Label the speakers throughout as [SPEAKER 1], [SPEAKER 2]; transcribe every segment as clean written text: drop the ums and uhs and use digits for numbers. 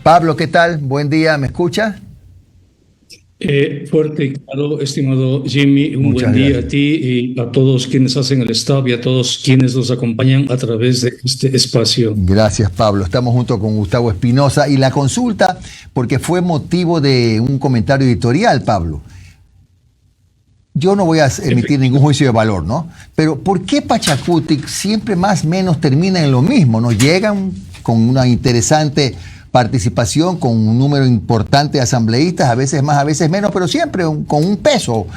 [SPEAKER 1] Pablo, ¿qué tal? Buen día, ¿me escucha?
[SPEAKER 2] Fuerte y claro, estimado Jimmy, un buen
[SPEAKER 1] Muchas
[SPEAKER 2] día a
[SPEAKER 1] gracias.
[SPEAKER 2] ti y a todos quienes hacen el staff y a todos quienes nos acompañan a través de este espacio.
[SPEAKER 1] Gracias, Pablo. Estamos junto con Gustavo Espinosa y la consulta, porque fue motivo de un comentario editorial, Pablo. Yo no voy a emitir ningún juicio de valor, ¿no? Pero ¿por qué Pachacuti siempre más o menos termina en lo mismo? ¿No? Llegan con una interesante participación, con un número importante de asambleístas, a veces más, a veces menos, pero siempre con un peso.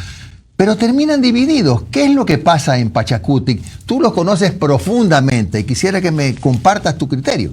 [SPEAKER 1] Pero terminan divididos. ¿Qué es lo que pasa en Pachacuti? Tú los conoces profundamente y quisiera que me compartas tu criterio.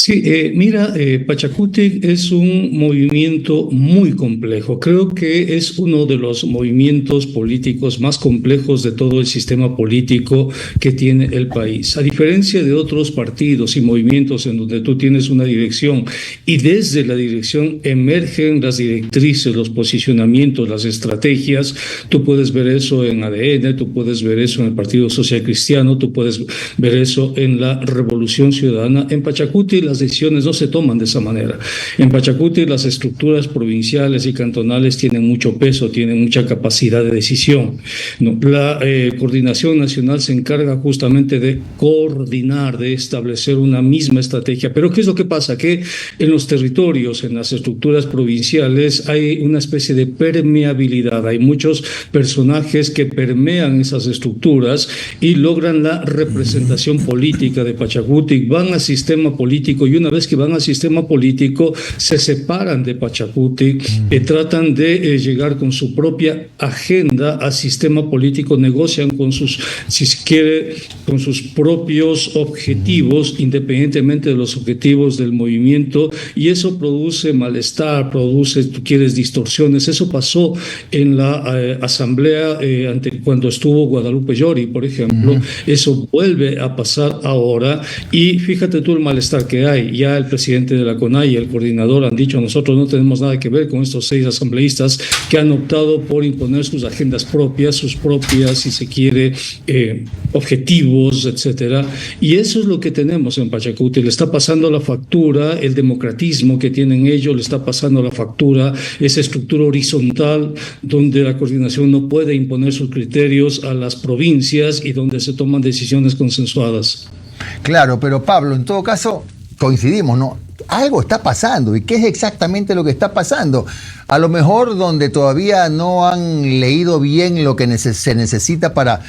[SPEAKER 2] Sí, mira, Pachacutic es un movimiento muy complejo. Creo que es uno de los movimientos políticos más complejos de todo el sistema político que tiene el país. A diferencia de otros partidos y movimientos en donde tú tienes una dirección y desde la dirección emergen las directrices, los posicionamientos, las estrategias, tú puedes ver eso en ADN, tú puedes ver eso en el Partido Social Cristiano, tú puedes ver eso en la Revolución Ciudadana. En Pachacuti las decisiones no se toman de esa manera. En Pachacuti las estructuras provinciales y cantonales tienen mucho peso, tienen mucha capacidad de decisión. ¿No? La coordinación nacional se encarga justamente de coordinar, de establecer una misma estrategia. Pero ¿qué es lo que pasa? Que en los territorios, en las estructuras provinciales, hay una especie de permeabilidad. Hay muchos personajes que permean esas estructuras y logran la representación política de Pachacuti, van al sistema político y una vez que van al sistema político se separan de Pachacuti, tratan de llegar con su propia agenda al sistema político, negocian con sus, si se quiere, con sus propios objetivos, independientemente de los objetivos del movimiento, y eso produce malestar, produce, tú quieres, distorsiones. Eso pasó en la asamblea cuando estuvo Guadalupe Llori, por ejemplo. Eso vuelve a pasar ahora y fíjate tú el malestar que hay. Ya el presidente de la CONAIE y el coordinador han dicho: nosotros no tenemos nada que ver con estos 6 asambleístas que han optado por imponer sus agendas propias, sus propias, si se quiere, objetivos, etcétera. Y eso es lo que tenemos en Pachacuti. Le está pasando la factura, el democratismo que tienen ellos, le está pasando la factura, esa estructura horizontal donde la coordinación no puede imponer sus criterios a las provincias y donde se toman decisiones consensuadas.
[SPEAKER 1] Claro, pero Pablo, en todo caso, coincidimos, ¿no? Algo está pasando. ¿Y qué es exactamente lo que está pasando? A lo mejor donde todavía no han leído bien lo que se necesita para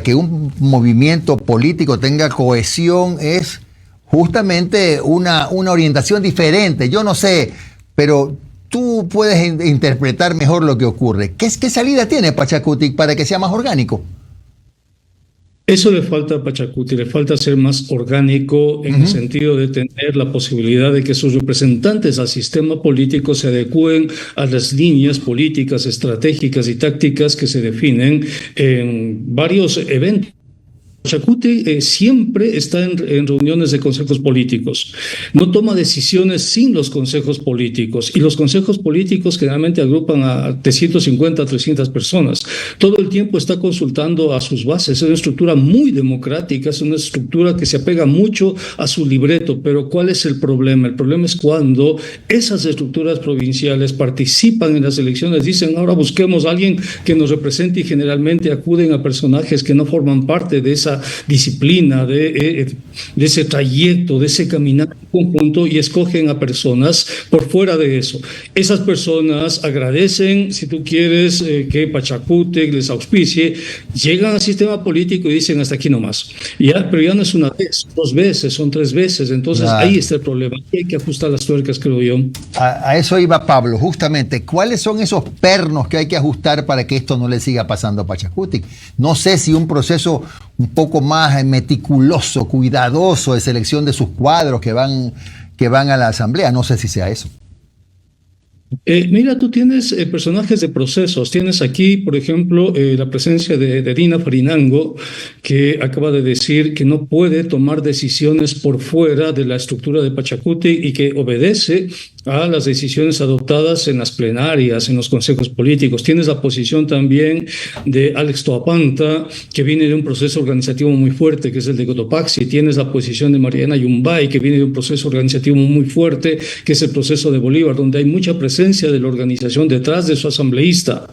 [SPEAKER 1] que un movimiento político tenga cohesión es justamente una orientación diferente. Yo no sé, pero tú puedes interpretar mejor lo que ocurre. ¿Qué salida tiene Pachacuti para que sea más orgánico?
[SPEAKER 2] Eso le falta a Pachacuti, le falta ser más orgánico en el sentido de tener la posibilidad de que sus representantes al sistema político se adecúen a las líneas políticas, estratégicas y tácticas que se definen en varios eventos. Pachacuti siempre está en reuniones de consejos políticos. No toma decisiones sin los consejos políticos. Y los consejos políticos generalmente agrupan a de 150 a 300 personas. Todo el tiempo está consultando a sus bases. Es una estructura muy democrática, es una estructura que se apega mucho a su libreto. Pero ¿cuál es el problema? El problema es cuando esas estructuras provinciales participan en las elecciones, dicen: ahora busquemos a alguien que nos represente, y generalmente acuden a personajes que no forman parte de esa disciplina, de ese trayecto, de ese caminar conjunto, y escogen a personas por fuera de eso. Esas personas agradecen, si tú quieres, que Pachacuti les auspicie, llegan al sistema político y dicen: hasta aquí nomás. Pero ya no es una vez, 2 veces, son 3 veces. Entonces ahí está el problema. Hay que ajustar las tuercas, creo yo.
[SPEAKER 1] A eso iba Pablo, justamente. ¿Cuáles son esos pernos que hay que ajustar para que esto no le siga pasando a Pachacuti? No sé si un proceso un poco más meticuloso, cuidadoso de selección de sus cuadros que van a la asamblea, no sé si sea eso.
[SPEAKER 2] Mira, tú tienes personajes de procesos. Tienes aquí, por ejemplo, la presencia de Dina Farinango, que acaba de decir que no puede tomar decisiones por fuera de la estructura de Pachacuti y que obedece a las decisiones adoptadas en las plenarias, en los consejos políticos. Tienes la posición también de Alex Toapanta, que viene de un proceso organizativo muy fuerte, que es el de Cotopaxi. Tienes la posición de Mariana Yumbay, que viene de un proceso organizativo muy fuerte, que es el proceso de Bolívar, donde hay mucha presencia de la organización detrás de su asambleísta.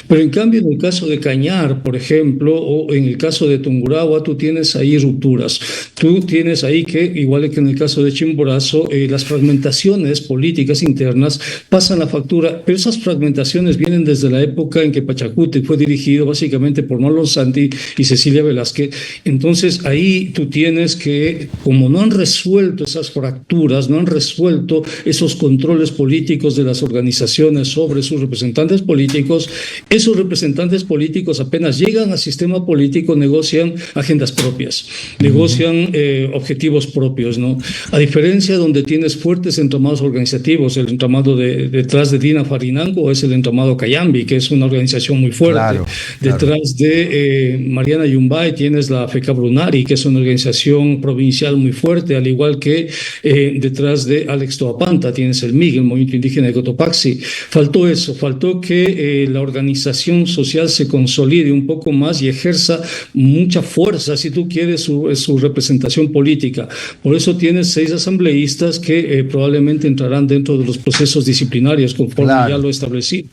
[SPEAKER 2] Pero en cambio, en el caso de Cañar, por ejemplo, o en el caso de Tungurahua, tú tienes ahí rupturas. Tú tienes ahí que, igual que en el caso de Chimborazo, las fragmentaciones políticas internas pasan la factura, pero esas fragmentaciones vienen desde la época en que Pachacuti fue dirigido básicamente por Marlon Santi y Cecilia Velázquez. Entonces ahí tú tienes que, como no han resuelto esas fracturas, no han resuelto esos controles políticos de las organizaciones sobre sus representantes políticos, esos representantes políticos apenas llegan al sistema político negocian agendas propias, negocian objetivos propios, ¿no? A diferencia donde tienes fuertes entramados organizativos, el entramado detrás de Dina Farinango es el entramado Cayambi, que es una organización muy fuerte. Claro. Detrás de Mariana Yumbay tienes la FECA Brunari, que es una organización provincial muy fuerte, al igual que detrás de Alex Toapanta tienes el MIG, el Movimiento Indígena de Cotopaxi. Faltó eso, faltó que la organización social se consolide un poco más y ejerza mucha fuerza, si tú quieres, su representación política. Por eso tienes 6 asambleístas que probablemente entrarán dentro de los procesos disciplinarios conforme ya lo establecí.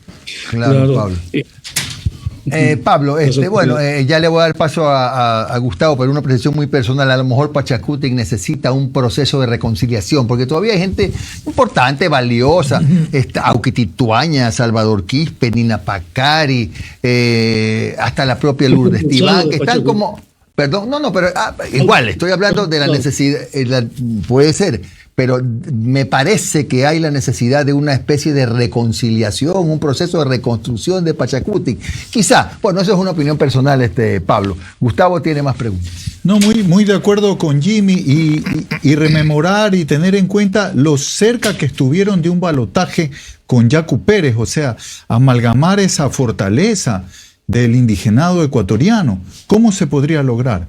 [SPEAKER 1] Claro. Pablo. Pablo, ya le voy a dar paso a Gustavo, pero una precisión muy personal. A lo mejor Pachacuti necesita un proceso de reconciliación, porque todavía hay gente importante, valiosa, Auquitituaña, Salvador Quispe, Nina Pacari, hasta la propia Lourdes Tibán, que están como... Perdón, pero igual, estoy hablando de la necesidad, puede ser, pero me parece que hay la necesidad de una especie de reconciliación, un proceso de reconstrucción de Pachacuti. Quizá, bueno, eso es una opinión personal, Pablo. Gustavo tiene más preguntas.
[SPEAKER 3] No, muy de acuerdo con Jimmy y rememorar y tener en cuenta lo cerca que estuvieron de un balotaje con Yacu Pérez, o sea, amalgamar esa fortaleza del indigenado ecuatoriano. ¿Cómo se podría lograr?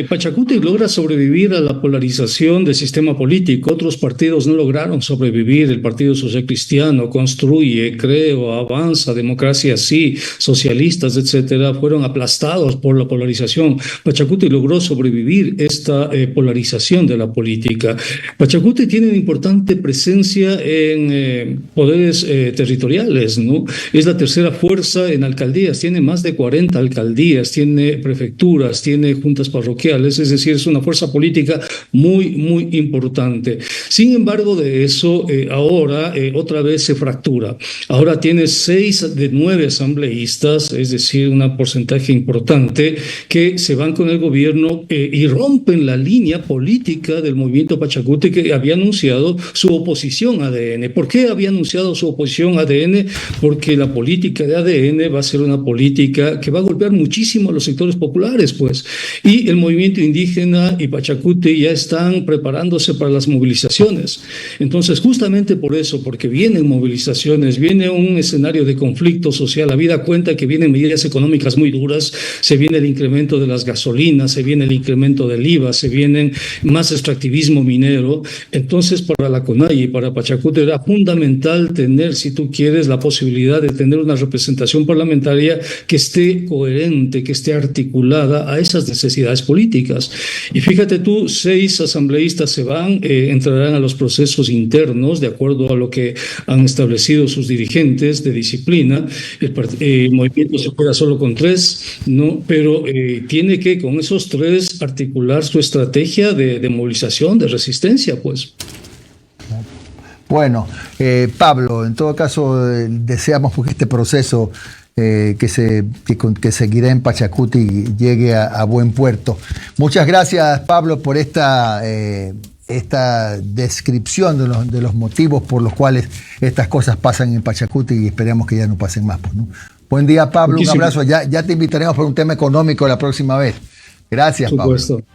[SPEAKER 2] Pachacuti logra sobrevivir a la polarización del sistema político. Otros partidos no lograron sobrevivir. El Partido Social Cristiano, Construye, Creo, Avanza, Democracia Sí, socialistas, etcétera, fueron aplastados por la polarización. Pachacuti logró sobrevivir esta polarización de la política. Pachacuti tiene una importante presencia en poderes territoriales, ¿no? Es la tercera fuerza en alcaldías. Tiene más de 40 alcaldías, tiene prefecturas, tiene juntas parroquiales, es decir, es una fuerza política muy importante. Sin embargo, de eso ahora otra vez se fractura. Ahora tiene 6 de 9 asambleístas, es decir, un porcentaje importante, que se van con el gobierno y rompen la línea política del movimiento Pachacuti, que había anunciado su oposición a ADN. ¿Por qué había anunciado su oposición a ADN? Porque la política de ADN va a ser una política que va a golpear muchísimo a los sectores populares, pues. Y el movimiento indígena y Pachacuti ya están preparándose para las movilizaciones. Entonces, justamente por eso, porque vienen movilizaciones, viene un escenario de conflicto social, habida cuenta que vienen medidas económicas muy duras, se viene el incremento de las gasolinas, se viene el incremento del IVA, se viene más extractivismo minero. Entonces, para la CONAIE y para Pachacuti era fundamental tener, si tú quieres, la posibilidad de tener una representación parlamentaria que esté coherente, que esté articulada a esas necesidades políticas. Y fíjate tú, 6 asambleístas se van, entrarán a los procesos internos de acuerdo a lo que han establecido sus dirigentes de disciplina. El movimiento se queda solo con 3, ¿no? Pero tiene que con esos 3 articular su estrategia de movilización, de resistencia, pues.
[SPEAKER 1] Bueno, Pablo, en todo caso, deseamos que este proceso que seguirá en Pachacuti llegue a buen puerto. Muchas gracias, Pablo, por esta descripción de los motivos por los cuales estas cosas pasan en Pachacuti y esperemos que ya no pasen más, pues, ¿no? Buen día, Pablo, muchísimo. Un abrazo. Ya te invitaremos por un tema económico la próxima vez. Gracias, Pablo.
[SPEAKER 2] Por supuesto.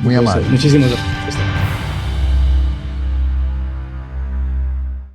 [SPEAKER 1] Muy amable.
[SPEAKER 2] Muchísimas gracias.